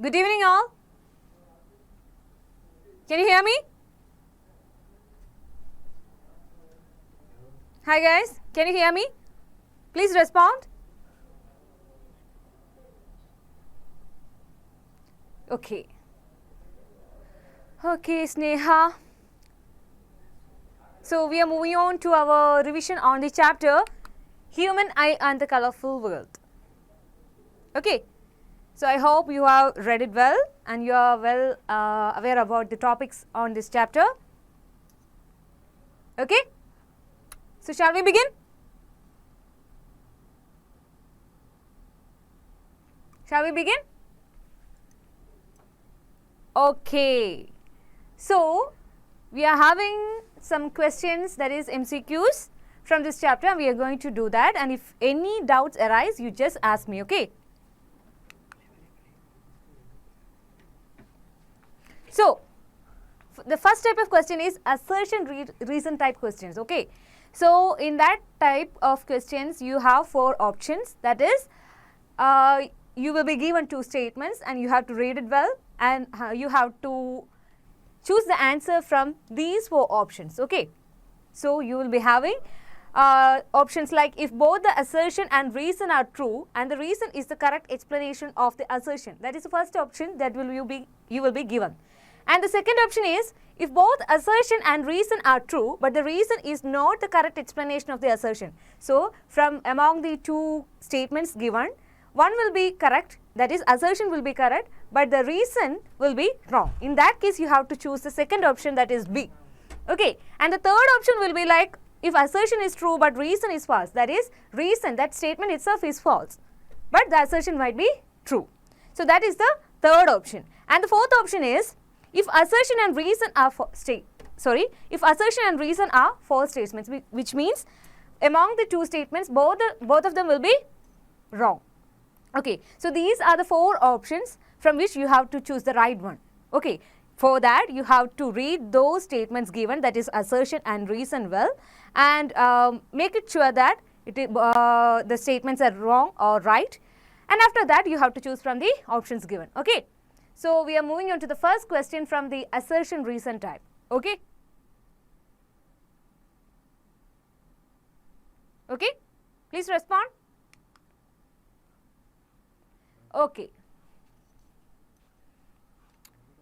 Good evening all. Can you hear me? Hi guys, can you hear me? Please respond. Okay. Okay, Sneha. So we are moving on to our revision on the chapter Human Eye and the Colourful World. Okay. So I hope you have read it well and you are well aware about the topics on this chapter. Okay. So shall we begin? Shall we begin? Okay. So we are having some questions, that is MCQs from this chapter, and we are going to do that, and if any doubts arise you just ask me, okay? So the first type of question is assertion-reason type questions, okay? So in that type of questions you have 4 options, that is you will be given 2 statements and you have to read it well, and you have to choose the answer from these 4 options, okay? So you will be having options like if both the assertion and reason are true and the reason is the correct explanation of the assertion. That is the first option that you will be given. And the second option is if both assertion and reason are true but the reason is not the correct explanation of the assertion. So from among the 2 statements given, one will be correct, that is assertion will be correct, but the reason will be wrong. In that case you have to choose the second option, that is B. Okay, and the third option will be like if assertion is true but reason is false, that is reason, that statement itself is false but the assertion might be true. So that is the third option. And the fourth option is if assertion and reason are false statements, which means among the 2 statements both of them will be wrong. Okay, so these are the 4 options from which you have to choose the right one. Okay, for that you have to read those statements given, that is assertion and reason well, and make it sure that the statements are wrong or right, and after that you have to choose from the options given. Okay, so we are moving on to the first question from the assertion-reason type. Okay. Okay, please respond. Okay.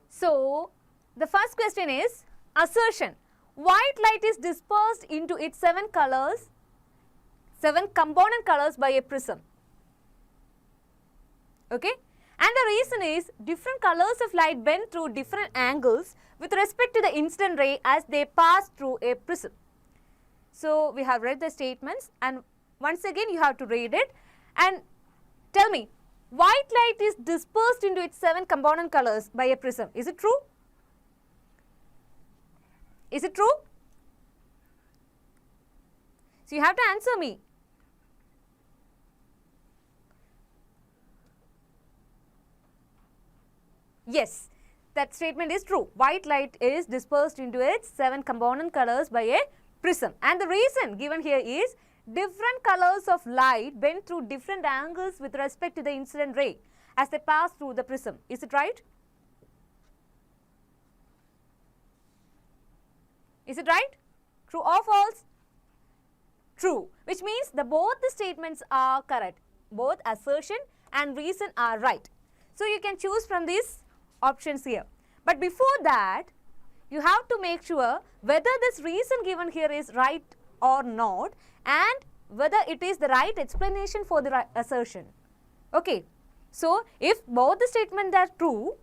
So the first question is assertion. White light is dispersed into its 7 component colors by a prism. Okay. And the reason is different colors of light bend through different angles with respect to the incident ray as they pass through a prism. So we have read the statements and once again you have to read it and tell me, white light is dispersed into its 7 component colors by a prism. Is it true? Is it true? So you have to answer me. Yes, that statement is true. White light is dispersed into its 7 component colors by a prism. And the reason given here is different colors of light bend through different angles with respect to the incident ray as they pass through the prism. Is it right? Is it right? True or false? True, which means both the statements are correct. Both assertion and reason are right. So you can choose from these options here. But before that, you have to make sure whether this reason given here is right or not and whether it is the right explanation for the assertion. Okay. So if both the statements are true,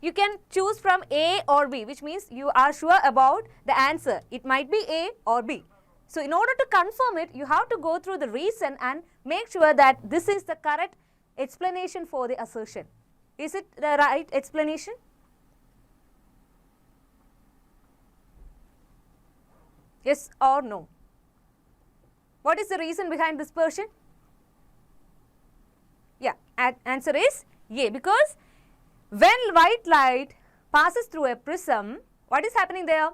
you can choose from A or B, which means you are sure about the answer. It might be A or B. So in order to confirm it, you have to go through the reason and make sure that this is the correct explanation for the assertion. Is it the right explanation? Yes or no? What is the reason behind dispersion? Yeah, answer is A, because when white light passes through a prism, what is happening there?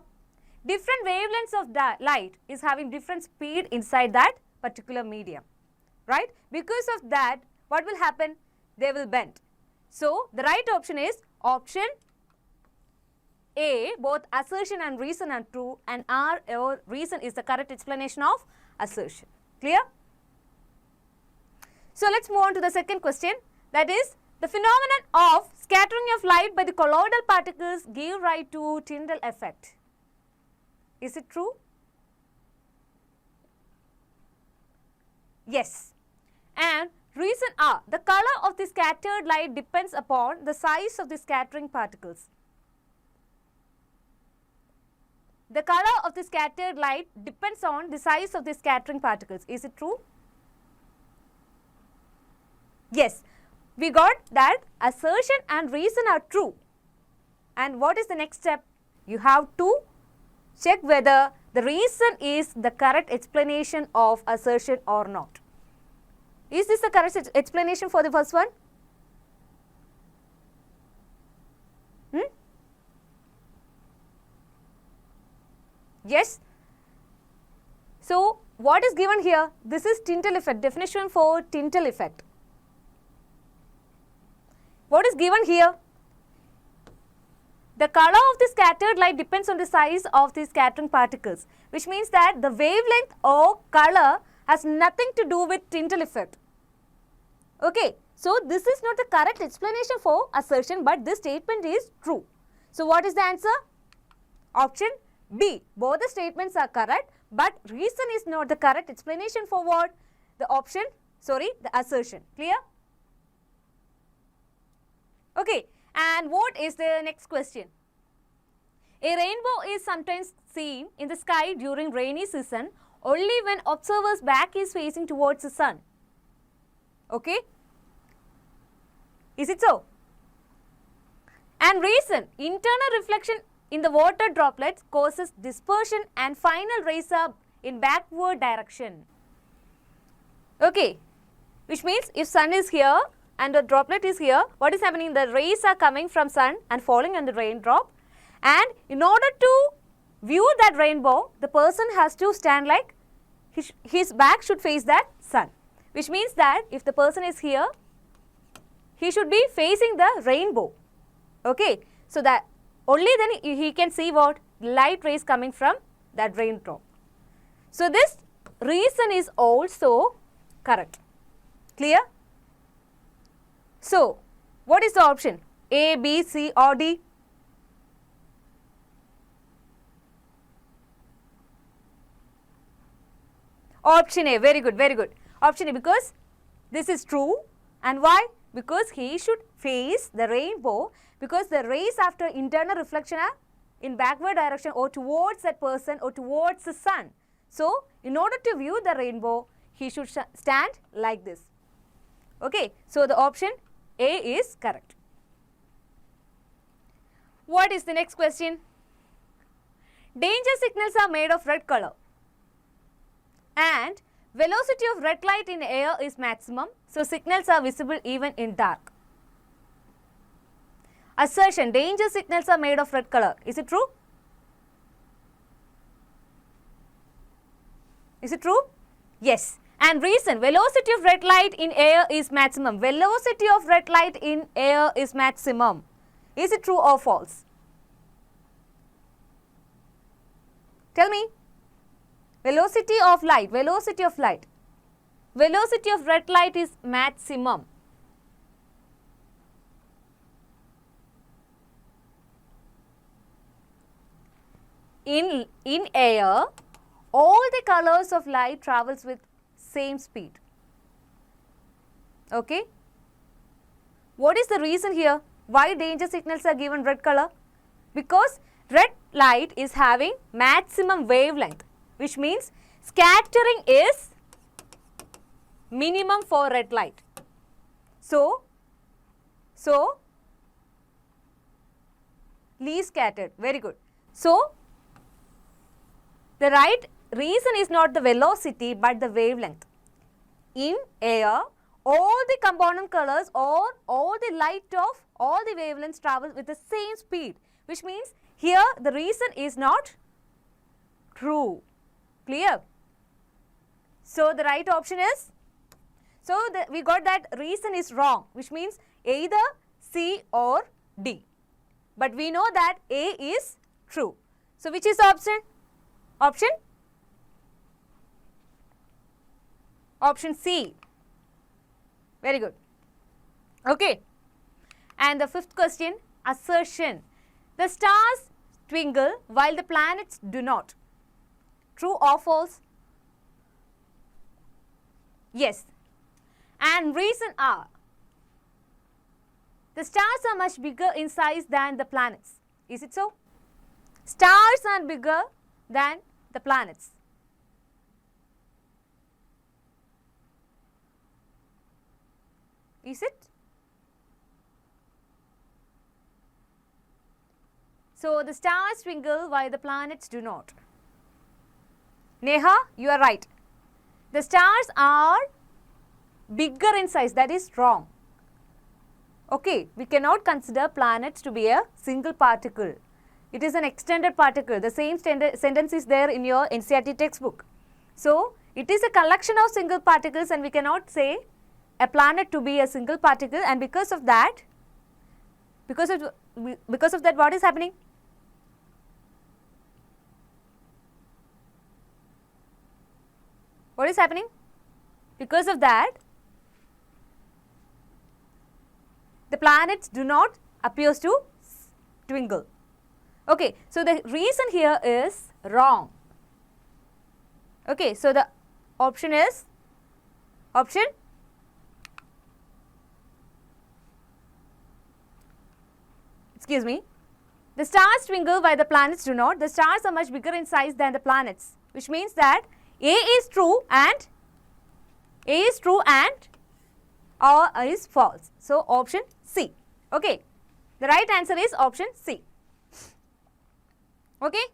Different wavelengths of light is having different speed inside that particular medium, right? Because of that, what will happen? They will bend. So, the right option is option A, both assertion and reason are true, and R or reason is the correct explanation of assertion. Clear? So, let us move on to the second question, that is the phenomenon of scattering of light by the colloidal particles give rise to Tyndall effect. Is it true? Yes. And reason R, the color of the scattered light depends upon the size of the scattering particles. The color of the scattered light depends on the size of the scattering particles. Is it true? Yes. We got that assertion and reason are true. And what is the next step? You have to check whether the reason is the correct explanation of assertion or not. Is this the correct explanation for the first one? Yes. So, what is given here? This is Tyndall effect, definition for Tyndall effect. What is given here? The color of the scattered light depends on the size of the scattering particles, which means that the wavelength or color has nothing to do with Tyndall effect. Okay, so this is not the correct explanation for assertion, but this statement is true. So, what is the answer? Option B. Both the statements are correct, but reason is not the correct explanation for what? The assertion. Clear? Okay, and what is the next question? A rainbow is sometimes seen in the sky during rainy season only when observer's back is facing towards the sun. Okay? Is it so? And reason, internal reflection in the water droplets causes dispersion and final rays up in backward direction. Okay, which means if sun is here and the droplet is here, what is happening? The rays are coming from sun and falling on the raindrop, and in order to view that rainbow, the person has to stand like his back should face that sun, which means that if the person is here, he should be facing the rainbow. Okay, so that only then he can see what? Light rays coming from that raindrop. So, this reason is also correct. Clear? So, what is the option? A, B, C or D? Option A, very good, very good. Option A, because this is true. And why? Because he should face the rainbow, because the rays after internal reflection are in backward direction or towards that person or towards the sun. So, in order to view the rainbow, he should stand like this. Okay, so the option A is correct. What is the next question? Danger signals are made of red color and velocity of red light in air is maximum, so signals are visible even in dark. Assertion, danger signals are made of red color. Is it true? Is it true? Yes. And reason, velocity of red light in air is maximum. Velocity of red light in air is maximum. Is it true or false? Tell me. Velocity of light, velocity of light. Velocity of red light is maximum. In air, all the colors of light travels with same speed. Okay. What is the reason here? Why danger signals are given red color? Because red light is having maximum wavelength, which means scattering is minimum for red light. So least scattered. Very good. So, the right reason is not the velocity but the wavelength. In air, all the component colors or all the light of all the wavelengths travel with the same speed, which means here the reason is not true. Clear? So, the right option is, we got that reason is wrong, which means either C or D. But we know that A is true. So which is the option? Option C. Very good. Okay. And the fifth question, assertion. The stars twinkle while the planets do not. True or false? Yes. And reason are, the stars are much bigger in size than the planets. Is it so? Stars are bigger than the planets. Is it? So the stars twinkle while the planets do not. Neha, you are right. The stars are bigger in size. That is wrong. Okay, we cannot consider planets to be a single particle. It is an extended particle. The same sentence is there in your NCERT textbook. So it is a collection of single particles, and we cannot say a planet to be a single particle, and because of that, what is happening? What is happening? Because of that, the planets do not appear to twinkle. Okay, so the reason here is wrong. Okay, so the option is option excuse me. The stars twinkle while the planets do not. The stars are much bigger in size than the planets, which means that A is true and or is false. So option C. Okay, the right answer is option C. Okay,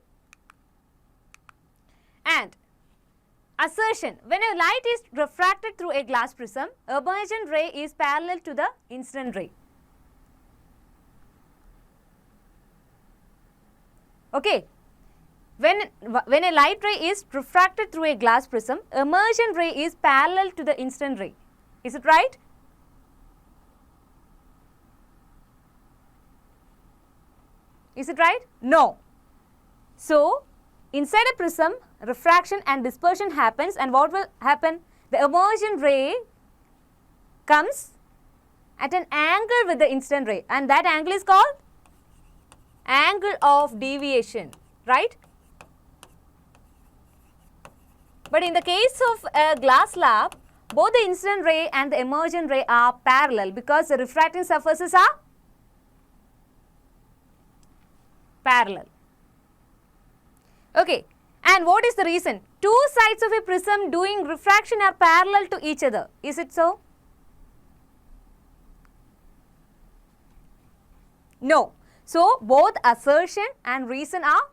and assertion. When a light is refracted through a glass prism, emergent ray is parallel to the incident ray. Okay, when a light ray is refracted through a glass prism, emergent ray is parallel to the incident ray. Is it right? Is it right? No. So inside a prism, refraction and dispersion happens, and what will happen? The emergent ray comes at an angle with the incident ray, and that angle is called angle of deviation, right? But in the case of a glass slab, both the incident ray and the emergent ray are parallel because the refracting surfaces are parallel. Okay, and what is the reason? Two sides of a prism doing refraction are parallel to each other. Is it so? No. So both assertion and reason are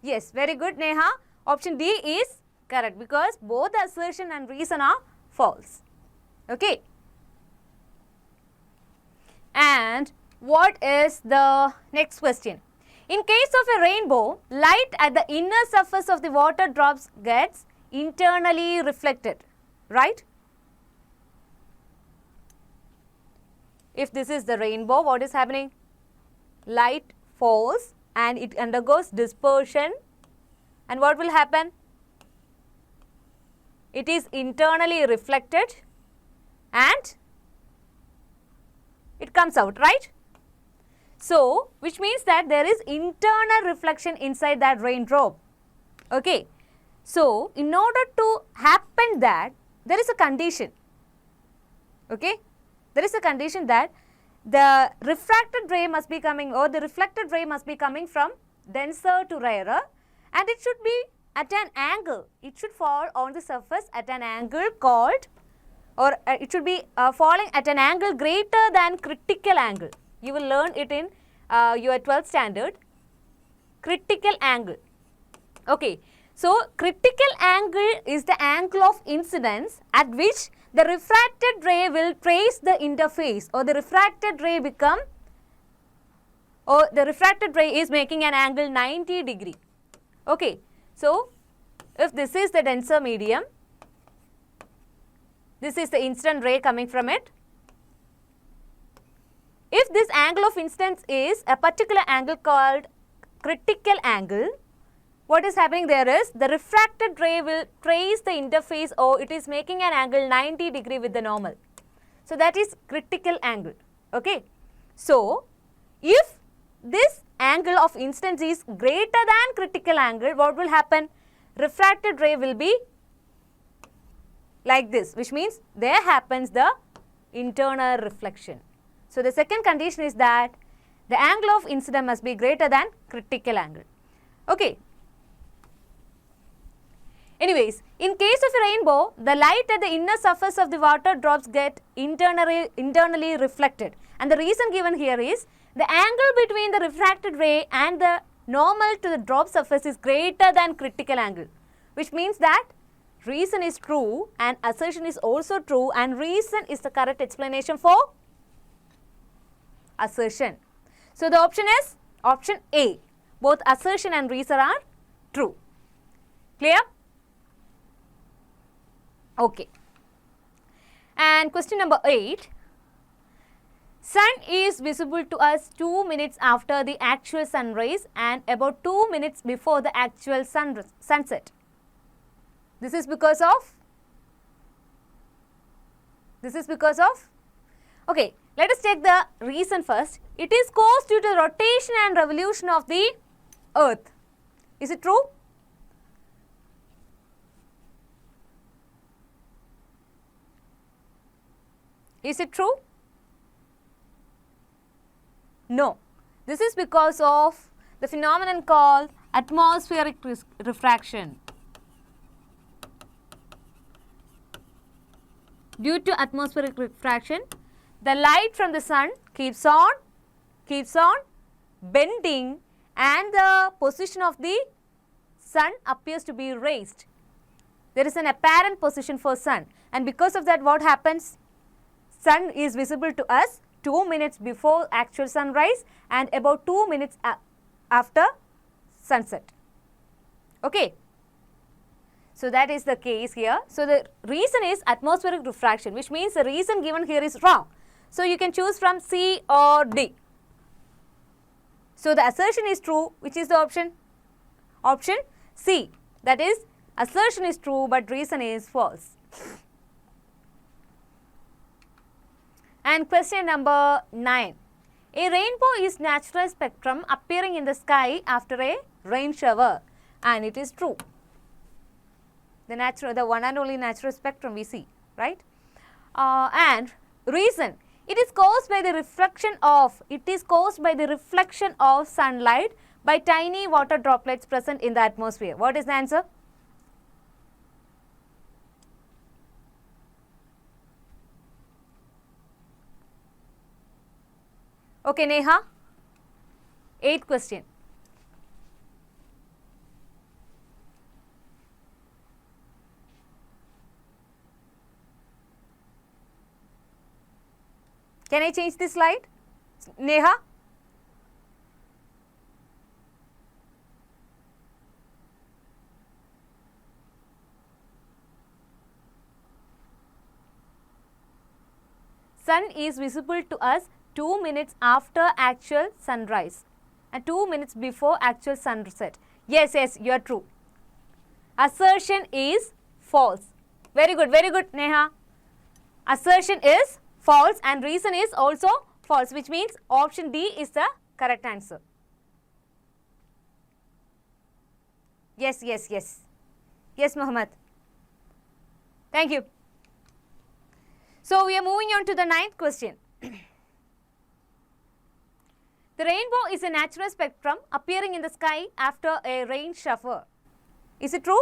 yes, very good, Neha. Option D is correct because both assertion and reason are false. Okay. And what is the next question? In case of a rainbow, light at the inner surface of the water drops gets internally reflected, right? If this is the rainbow, what is happening? Light falls and it undergoes dispersion, and what will happen? It is internally reflected and it comes out, right? So, which means that there is internal reflection inside that raindrop. Okay. So, in order to happen that, there is a condition. Okay. There is a condition that the refracted ray must be coming, or the reflected ray must be coming from denser to rarer, and it should be at an angle. It should fall on the surface at an angle called, or it should be falling at an angle greater than critical angle. You will learn it in your 12th standard, critical angle. Okay. So, critical angle is the angle of incidence at which the refracted ray will trace the interface, or the refracted ray is making an angle 90 degree. Okay. So, if this is the denser medium, This is the incident ray coming from it. If this angle of incidence is a particular angle called critical angle, what is happening there is the refracted ray will trace the interface, or it is making an angle 90 degree with the normal. So that is critical angle. Okay. So if this angle of incidence is greater than critical angle, what will happen? Refracted ray will be like this, which means there happens the internal reflection. So the second condition is that the angle of incidence must be greater than critical angle. Okay. Anyways, in case of a rainbow, the light at the inner surface of the water drops get internally reflected. And the reason given here is the angle between the refracted ray and the normal to the drop surface is greater than critical angle, which means that reason is true and assertion is also true, and reason is the correct explanation for assertion. So the option is option A. Both assertion and reason are true. Clear? Okay. And question number 8. Sun is visible to us 2 minutes after the actual sunrise and about 2 minutes before the actual sunset. This is because of? Okay, let us take the reason first. It is caused due to the rotation and revolution of the earth. Is it true? Is it true? No. This is because of the phenomenon called atmospheric refraction. Due to atmospheric refraction, the light from the sun keeps on bending, and the position of the sun appears to be raised. There is an apparent position for sun, and because of that, what happens? Sun is visible to us 2 minutes before actual sunrise and about 2 minutes after sunset. Okay. So that is the case here. So the reason is atmospheric refraction, which means the reason given here is wrong. So you can choose from C or D. So the assertion is true. Which is the option? Option C. That is, assertion is true but reason is false. And question number 9. A rainbow is natural spectrum appearing in the sky after a rain shower, and it is true. The one and only natural spectrum we see, right? And reason, it is caused by the reflection of sunlight by tiny water droplets present in the atmosphere. What is the answer? Okay, Neha. 8th question. Can I change this slide? Neha? Sun is visible to us 2 minutes after actual sunrise and 2 minutes before actual sunset. Yes, you are true. Assertion is false. Very good, Neha. Assertion is false and reason is also false, which means option D is the correct answer. Yes, Muhammad. Thank you. So we are moving on to the 9th question. The rainbow is a natural spectrum appearing in the sky after a rain shower. Is it true?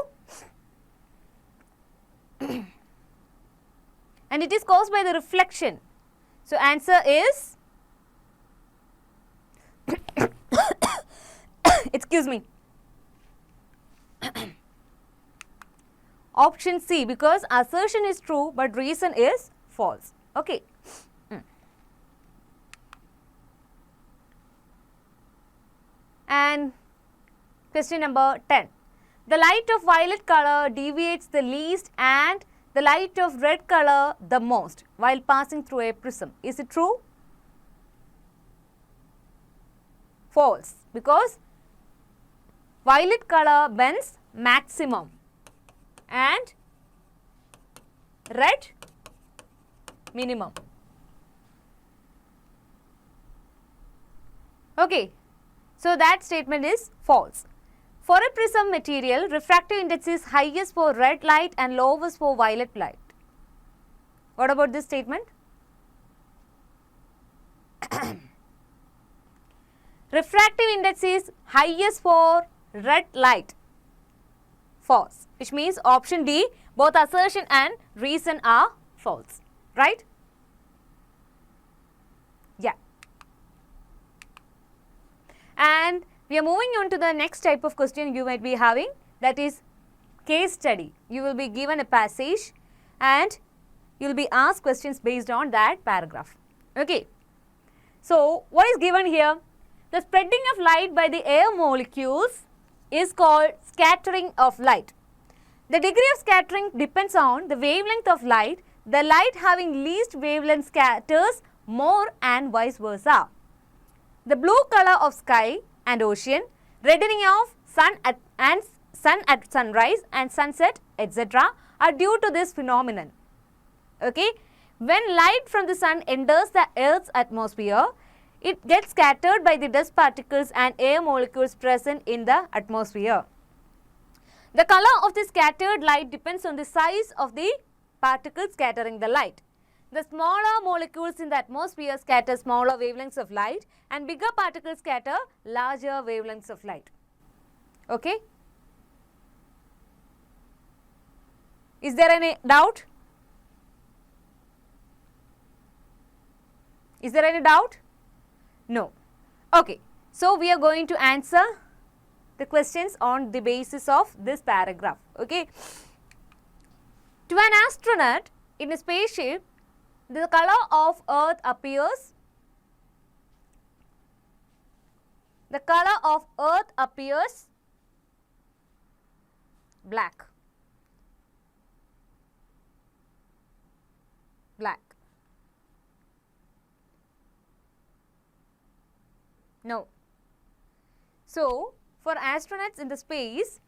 And it is caused by the reflection. So answer is excuse me. Option C, because assertion is true but reason is false. Okay. And question number 10. The light of violet color deviates the least and the light of red color the most while passing through a prism. Is it true? False, because violet color bends maximum and red minimum. Okay, so that statement is false. For a prism material, refractive index is highest for red light and lowest for violet light. What about this statement? Refractive index is highest for red light. False, which means option D, both assertion and reason are false, right? Yeah. And we are moving on to the next type of question you might be having, that is case study. You will be given a passage and you will be asked questions based on that paragraph. Okay. So, what is given here? The spreading of light by the air molecules is called scattering of light. The degree of scattering depends on the wavelength of light. The light having least wavelength scatters more and vice versa. The blue color of sky and ocean, reddening of sun at sunrise and sunset, etc. are due to this phenomenon. Okay? When light from the sun enters the Earth's atmosphere, it gets scattered by the dust particles and air molecules present in the atmosphere. The color of the scattered light depends on the size of the particles scattering the light. The smaller molecules in the atmosphere scatter smaller wavelengths of light and bigger particles scatter larger wavelengths of light. Okay? Is there any doubt? Is there any doubt? No. Okay. So, we are going to answer the questions on the basis of this paragraph. Okay? To an astronaut in a spaceship, the color of Earth appears, black. No. So, for astronauts in the space,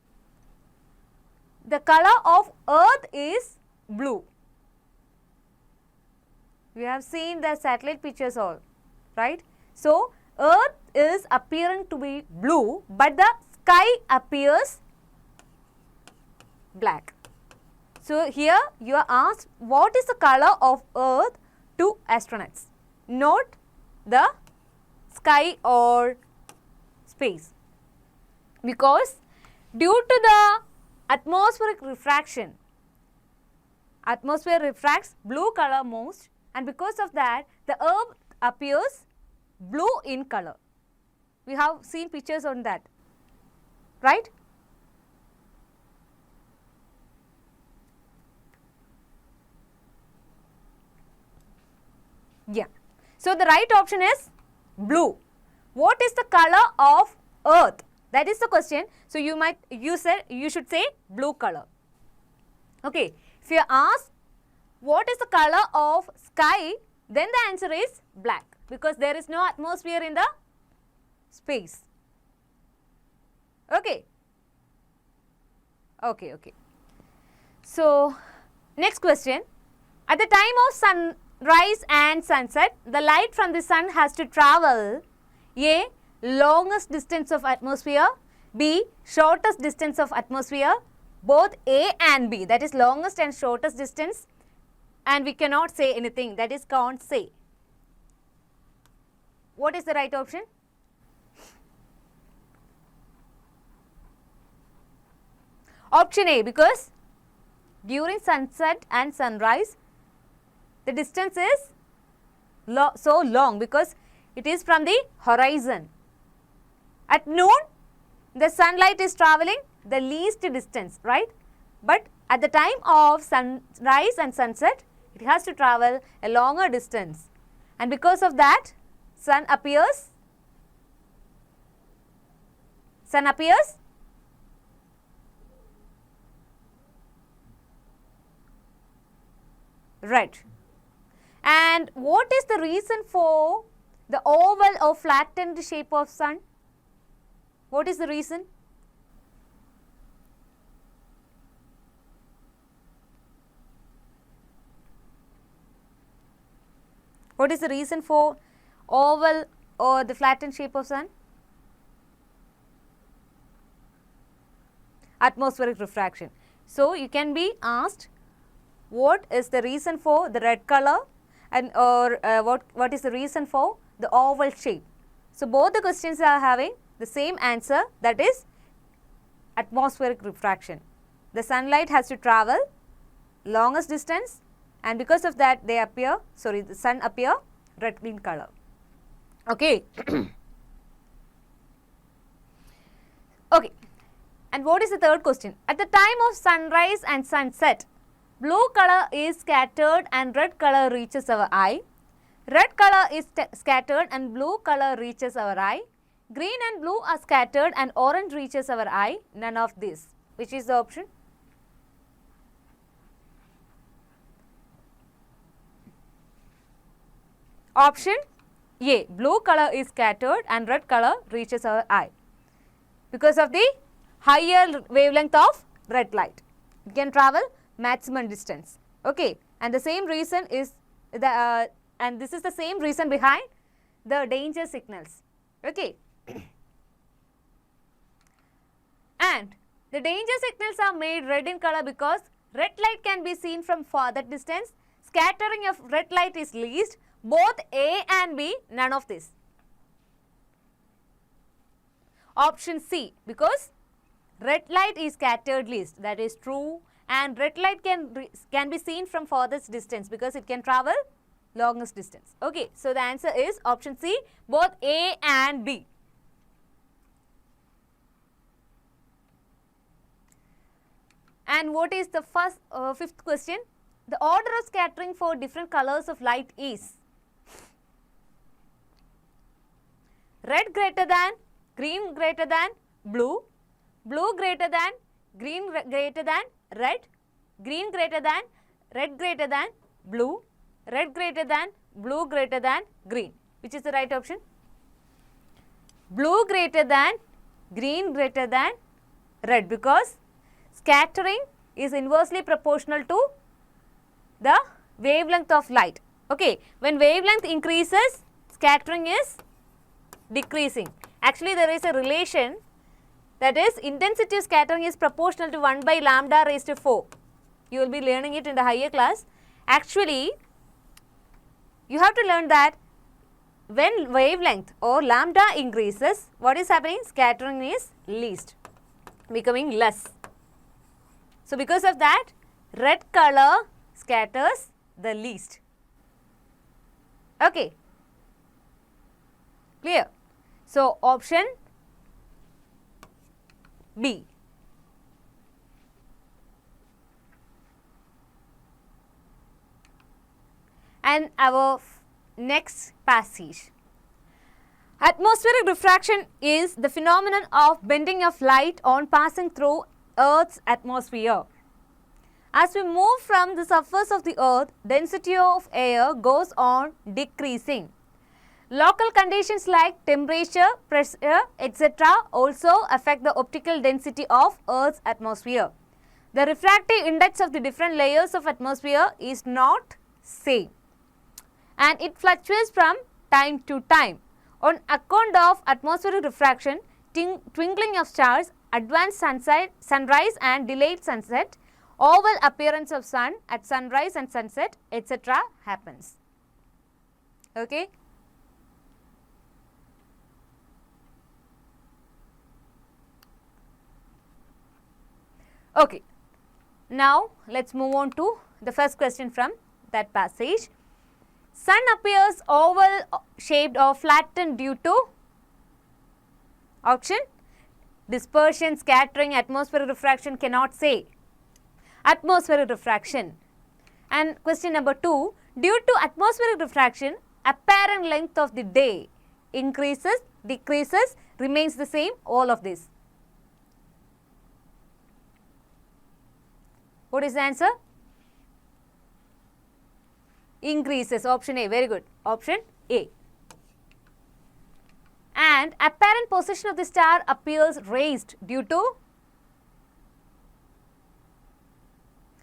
the color of Earth is blue. We have seen the satellite pictures all, right? So, Earth is appearing to be blue, but the sky appears black. So, here you are asked what is the color of Earth to astronauts, not the sky or space, because due to the atmospheric refraction, atmosphere refracts blue color most, and because of that the Earth appears blue in color. We have seen pictures on that, right? Yeah. So, the right option is blue. What is the color of Earth? That is the question. So, you should say blue color. Okay. If you are asked what is the color of sky, then the answer is black, because there is no atmosphere in the space. Okay. Okay. So, next question. At the time of sunrise and sunset, the light from the sun has to travel A. longest distance of atmosphere, B. shortest distance of atmosphere, both A and B, that is longest and shortest distance, and we cannot say anything, that is can't say. What is the right option? Option A, because during sunset and sunrise the distance is so long because it is from the horizon. At noon the sunlight is travelling the least distance, right? But at the time of sunrise and sunset it has to travel a longer distance, and because of that sun appears red. And what is the reason for the oval or flattened shape of sun? What is the reason? What is the reason for oval or the flattened shape of sun? Atmospheric refraction. So, you can be asked what is the reason for the red color and or what is the reason for the oval shape. So, both the questions are having the same answer, that is atmospheric refraction. The sunlight has to travel longest distance, and because of that they appear, the sun appear red green color. Okay. Okay. And what is the third question? At the time of sunrise and sunset, blue color is scattered and red color reaches our eye. Red color is scattered and blue color reaches our eye. Green and blue are scattered and orange reaches our eye. None of this. Which is the option? Option A. Blue color is scattered and red color reaches our eye because of the higher wavelength of red light. You can travel maximum distance. Okay, and the same reason is the and this is the same reason behind the danger signals. Okay. And the danger signals are made red in color because red light can be seen from farther distance. Scattering of red light is least. Both A and B, none of this. Option C, because red light is scattered least, that is true, and red light can be seen from farthest distance because it can travel longest distance. Okay, so the answer is option C, both A and B. And what is the fifth question? The order of scattering for different colors of light is red greater than, green greater than, blue, blue greater than, green greater than, red, green greater than, red greater than, blue, red greater than, blue greater than, green. Which is the right option? Blue greater than, green greater than, red, because scattering is inversely proportional to the wavelength of light. Okay, when wavelength increases, scattering is decreasing. Actually, there is a relation, that is intensity of scattering is proportional to 1 by lambda raised to 4. You will be learning it in the higher class. Actually, you have to learn that when wavelength or lambda increases, what is happening? Scattering is least, becoming less. So, because of that, red color scatters the least. Okay. Clear? So, option B. And our next passage. Atmospheric refraction is the phenomenon of bending of light on passing through Earth's atmosphere. As we move from the surface of the Earth, density of air goes on decreasing. Local conditions like temperature, pressure, etc. also affect the optical density of Earth's atmosphere. The refractive index of the different layers of atmosphere is not same, and it fluctuates from time to time. On account of atmospheric refraction, twinkling of stars, advanced sunrise and delayed sunset, oval appearance of sun at sunrise and sunset, etc. happens. Okay. Okay. Now, let us move on to the first question from that passage. Sun appears oval shaped or flattened due to option dispersion, scattering, atmospheric refraction, cannot say. Atmospheric refraction. And question number 2, due to atmospheric refraction, apparent length of the day increases, decreases, remains the same, all of this. What is the answer? increases. Option A, very good. Option A. And apparent position of the star appears raised due to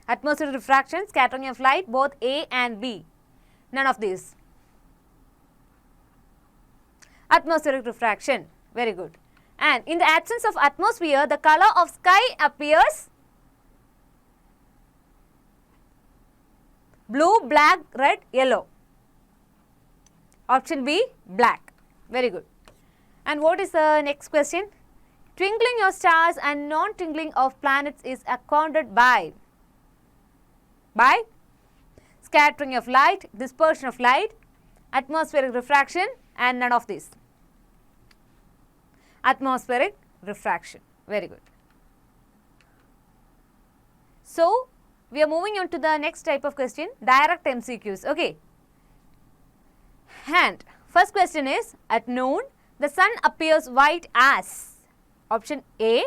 atmospheric refraction, scattering of light, both A and B. None of these. Atmospheric refraction, very good. And in the absence of atmosphere, the color of sky appears blue, black, red, yellow. Option B, black. Very good. And what is the next question? Twinkling of stars and non-twinkling of planets is accounted by scattering of light, dispersion of light, atmospheric refraction, and none of these. Atmospheric refraction. Very good. So, we are moving on to the next type of question, direct MCQs. Okay. And first question is, at noon, the sun appears white as. Option A,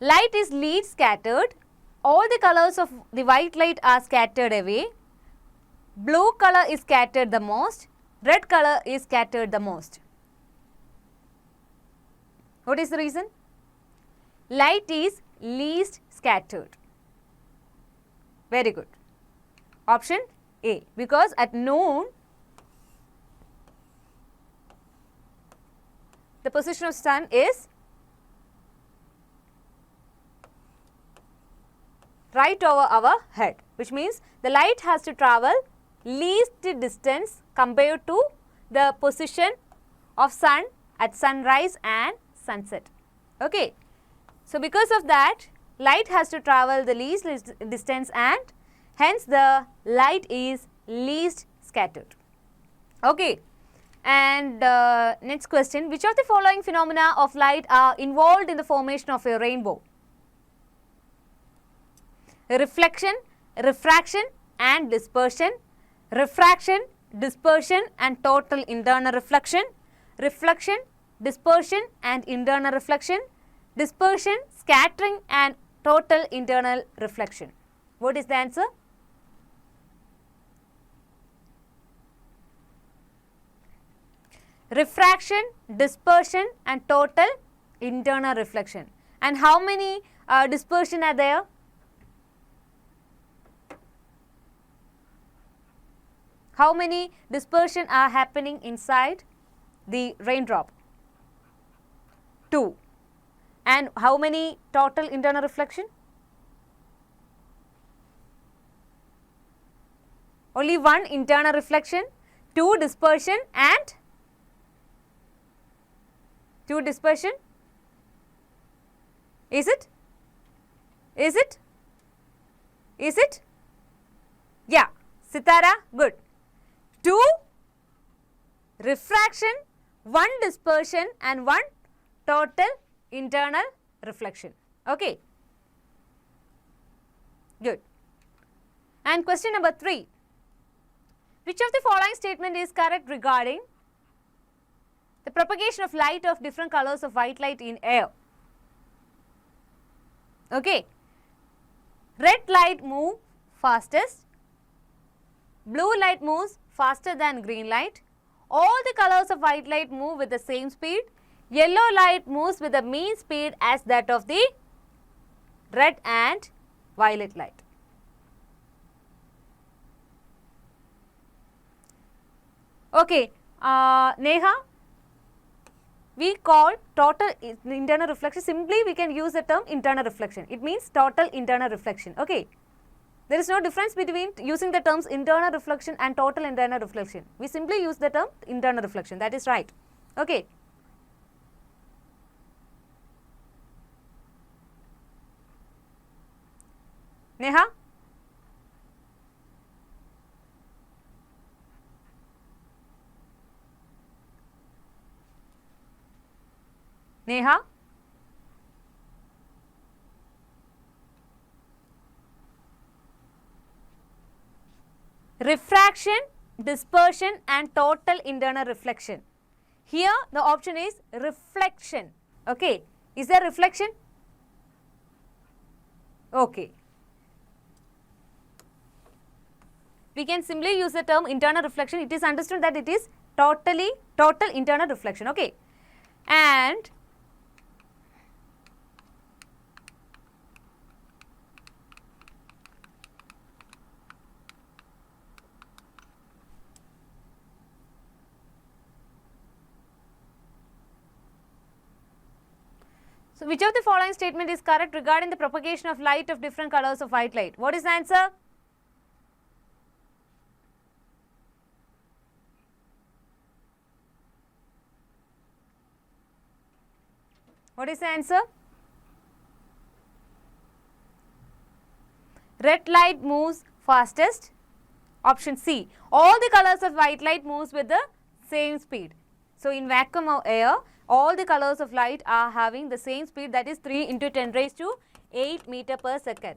light is least scattered. All the colors of the white light are scattered away. Blue color is scattered the most. Red color is scattered the most. What is the reason? Light is least scattered. Very good. Option A, because at noon, the position of sun is right over our head, which means the light has to travel least distance compared to the position of sun at sunrise and sunset. Okay. So, because of that, light has to travel the least distance and hence the light is least scattered. Okay. And next question, which of the following phenomena of light are involved in the formation of a rainbow? Reflection, refraction and dispersion, refraction, dispersion and total internal reflection, reflection, dispersion and internal reflection, dispersion, scattering and total internal reflection. What is the answer? Refraction, dispersion and total internal reflection. And how many dispersion are there? How many dispersion are happening inside the raindrop? 2. And how many total internal reflection? Only 1 internal reflection, 2 dispersion and 2 dispersion. Is it? Is it? Is it? Yeah. Sitara, good. 2 refraction, 1 dispersion and 1 total internal reflection. Okay. Good. And question number 3. Which of the following statement is correct regarding the propagation of light of different colors of white light in air? Okay. Red light move fastest. Blue light moves faster than green light. All the colors of white light move with the same speed. Yellow light moves with the mean speed as that of the red and violet light. Okay, Neha, we call total internal reflection, simply we can use the term internal reflection. It means total internal reflection. Okay. There is no difference between using the terms internal reflection and total internal reflection. We simply use the term internal reflection. That is right. Okay. Neha? Neha? Refraction, dispersion and total internal reflection. Here the option is reflection. Okay. Is there reflection? Okay. we can simply use the term internal reflection. It is understood that it is total internal reflection. Okay. And so which of the following statement is correct regarding the propagation of light of different colors of white light? What is the answer? What is the answer? Red light moves fastest. Option C. All the colors of white light moves with the same speed. So in vacuum of air, all the colors of light are having the same speed, that is 3 into 10 raised to 8 meter per second.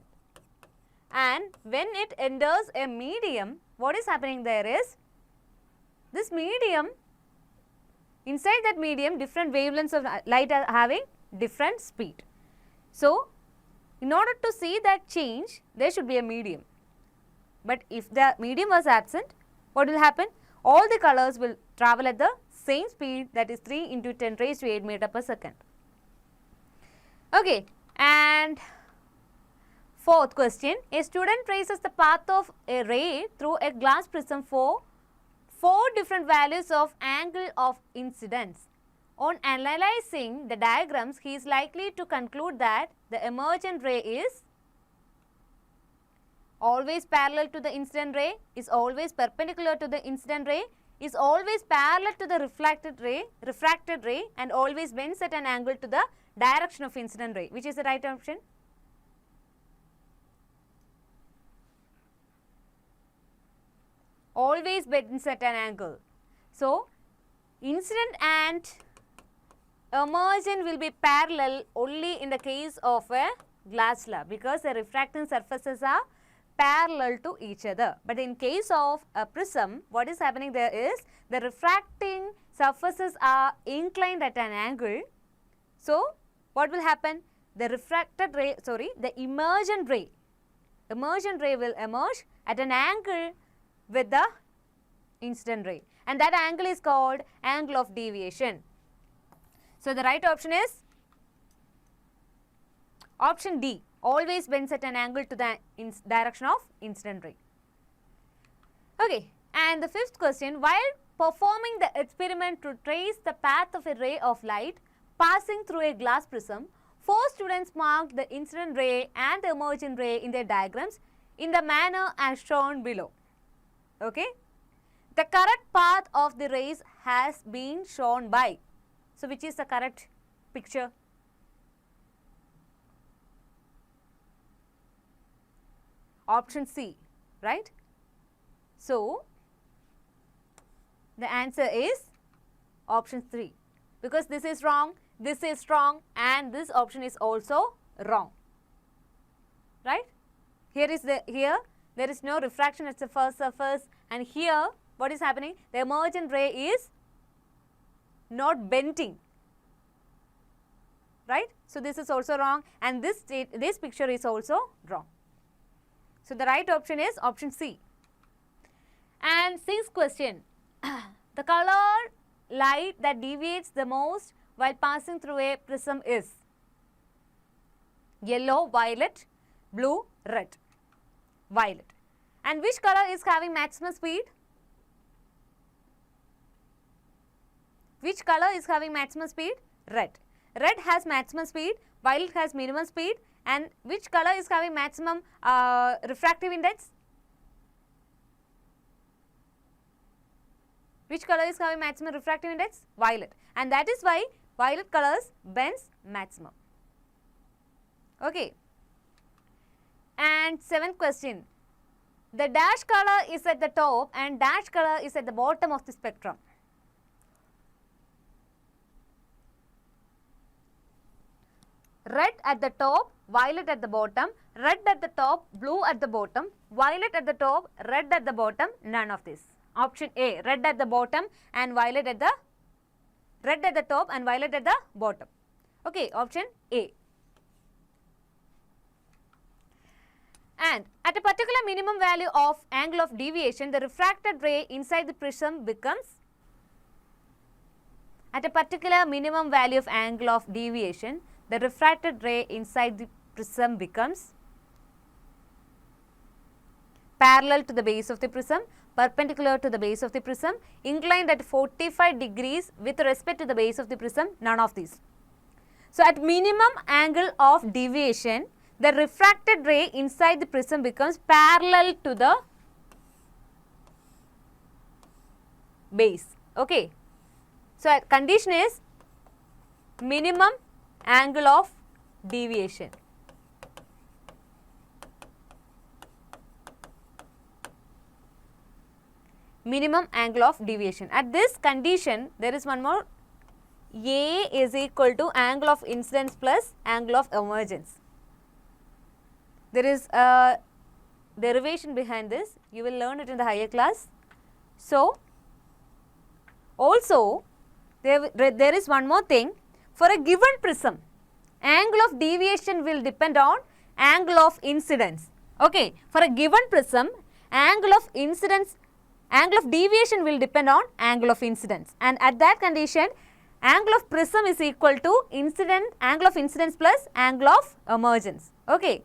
And when it enters a medium, what is happening there is, this medium, inside that medium, different wavelengths of light are having different speed. So in order to see that change, there should be a medium. But if the medium was absent, what will happen? All the colors will travel at the same speed, that is 3 into 10 raised to 8 meter per second. Okay, and fourth question, a student traces the path of a ray through a glass prism for 4 different values of angle of incidence. On analyzing the diagrams, he is likely to conclude that the emergent ray is always parallel to the incident ray, is always perpendicular to the incident ray, is always parallel to the refracted ray, and always bends at an angle to the direction of incident ray. Which is the right option? Always bends at an angle. So incident and emergent will be parallel only in the case of a glass slab, because the refracting surfaces are parallel to each other. But in case of a prism, what is happening there is, the refracting surfaces are inclined at an angle. So what will happen? The refracted ray, the emergent ray will emerge at an angle with the incident ray, and that angle is called angle of deviation. So the right option is option D, always bends at an angle to the direction of incident ray. Okay, and the fifth question, while performing the experiment to trace the path of a ray of light passing through a glass prism, 4 students marked the incident ray and the emergent ray in their diagrams in the manner as shown below. Okay, the correct path of the rays has been shown by. So which is the correct picture? Option C, right? So the answer is option 3, because this is wrong, and this option is also wrong, right? Here there is no refraction at the first surface, and here what is happening? The emergent ray is not bending, right? So this is also wrong, and this picture is also wrong. So the right option is option C. And sixth question, the color light that deviates the most while passing through a prism is yellow, violet, blue, red. Violet. And which color is having maximum speed? Which color is having maximum speed? Red. Red has maximum speed, violet has minimum speed, and which color is having maximum refractive index? Which color is having maximum refractive index? Violet. And that is why violet colors bends maximum. Okay. And seventh question, the dash color is at the top and dash color is at the bottom of the spectrum. Red at the top, violet at the bottom, red at the top, blue at the bottom, violet at the top, red at the bottom, none of this. Option A, red at the bottom and violet at the top and violet at the bottom. Okay, option A. And at At a particular minimum value of angle of deviation, the refracted ray inside the prism becomes, at a particular minimum value of angle of deviation, the refracted ray inside the prism becomes parallel to the base of the prism, perpendicular to the base of the prism, inclined at 45 degrees with respect to the base of the prism, none of these. So, at minimum angle of deviation, the refracted ray inside the prism becomes parallel to the base. Okay. So, condition is minimum angle of deviation. Minimum angle of deviation. At this condition, there is one more, A is equal to angle of incidence plus angle of emergence. There is a derivation behind this, you will learn it in the higher class. So, also there is one more thing, for a given prism, angle of deviation will depend on angle of incidence. Okay, for a given prism, angle of deviation will depend on angle of incidence, and at that condition, angle of prism is equal to angle of incidence plus angle of emergence. Okay.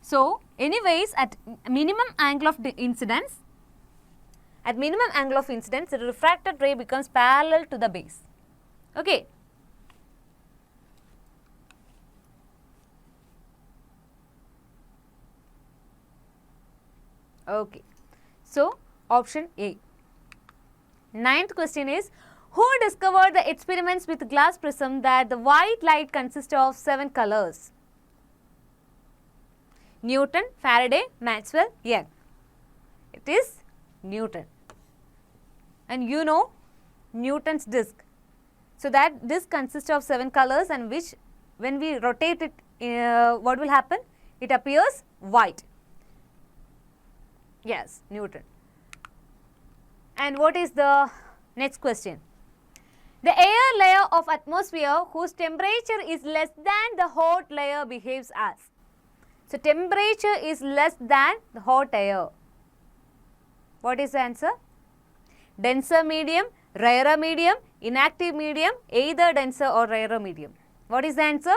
So, anyways, at minimum angle of incidence, the refracted ray becomes parallel to the base. Okay. Okay. So, option A. Ninth question is, who discovered the experiments with glass prism that the white light consists of 7 colors? Newton, Faraday, Maxwell, Young. It is Newton. And you know Newton's disc. So, that disc consists of 7 colors, and which when we rotate it, what will happen? It appears white. Yes, Newton. And what is the next question? The air layer of atmosphere whose temperature is less than the hot layer behaves as. So, temperature is less than the hot air. What is the answer? Denser medium, rarer medium, inactive medium, either denser or rarer medium. What is the answer?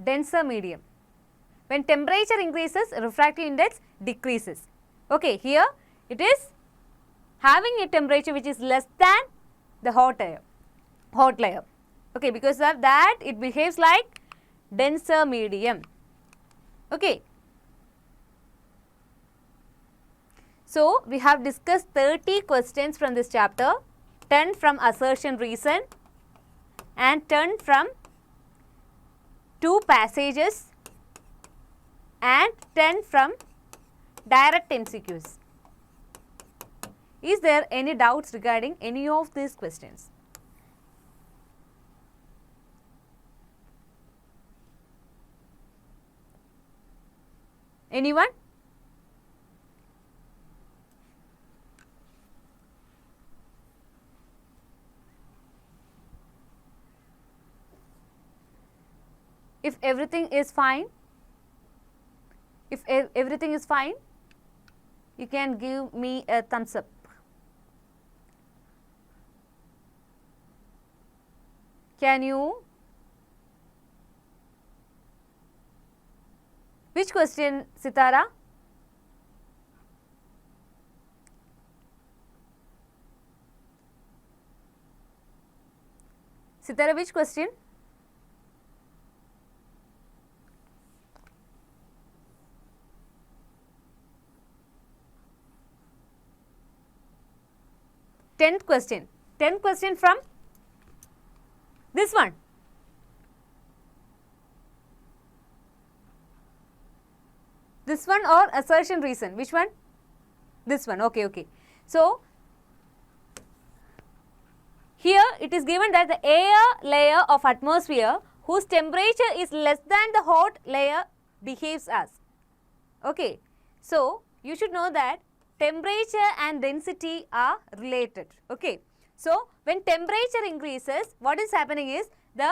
Denser medium. When temperature increases, refractive index decreases. Okay, here it is having a temperature which is less than the hot layer. Okay, because of that it behaves like denser medium. Okay. So, we have discussed 30 questions from this chapter, 10 from assertion reason and 10 from 2 passages and 10 from direct MCQs. Is there any doubts regarding any of these questions? Anyone? If everything is fine, you can give me a thumbs up. Can you? Which question, Sitara? Sitara, which question? Tenth question. 10th question from this one. This one or assertion reason? Which one? This one. Okay, okay. So, here it is given that the air layer of atmosphere whose temperature is less than the hot layer behaves as. Okay. So, you should know that temperature and density are related. Okay. So, when temperature increases, what is happening is the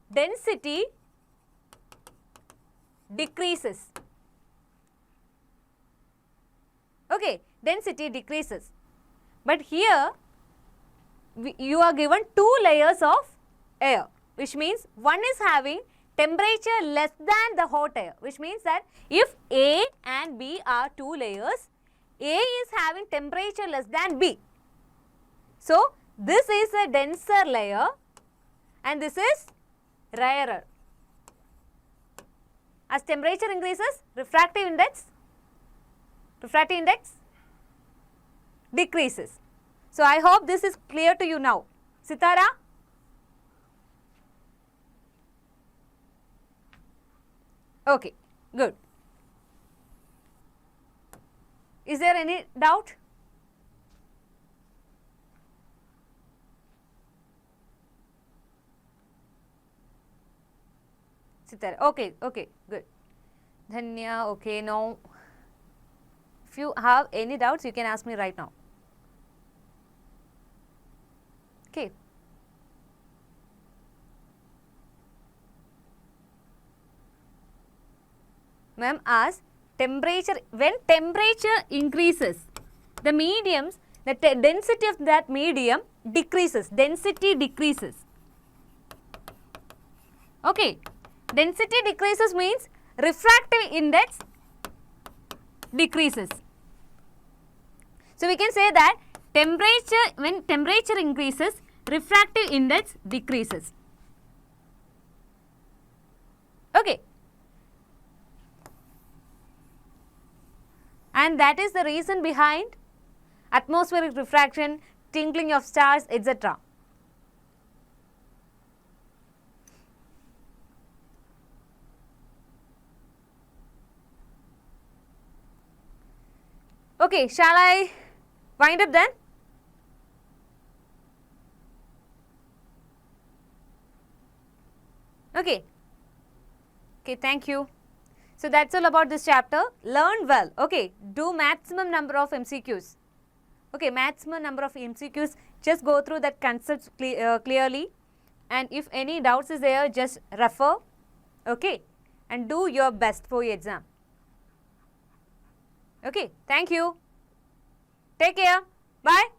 density decreases. Okay, density decreases. But here, you are given 2 layers of air, which means one is having temperature less than the hot air, which means that if A and B are 2 layers, A is having temperature less than B. So, this is a denser layer and this is rarer. As temperature increases, refractive index decreases. So, I hope this is clear to you now. Sitara? Okay, good. Is there any doubt? Sitara, okay, good. Dhanya, okay, now. If you have any doubts, you can ask me right now. Okay. Ma'am asks, when temperature increases, the mediums, the density of that medium decreases, density decreases. Okay, density decreases means refractive index decreases. So, we can say that when temperature increases, refractive index decreases. Okay. And that is the reason behind atmospheric refraction, twinkling of stars, etc. Okay, shall I wind up then? Okay. Okay, thank you. So, that is all about this chapter. Learn well. Okay, do maximum number of MCQs. Okay, maximum number of MCQs. Just go through that concepts clearly. And if any doubts is there, just refer. Okay, and do your best for your exam. Okay, thank you. Take care. Bye.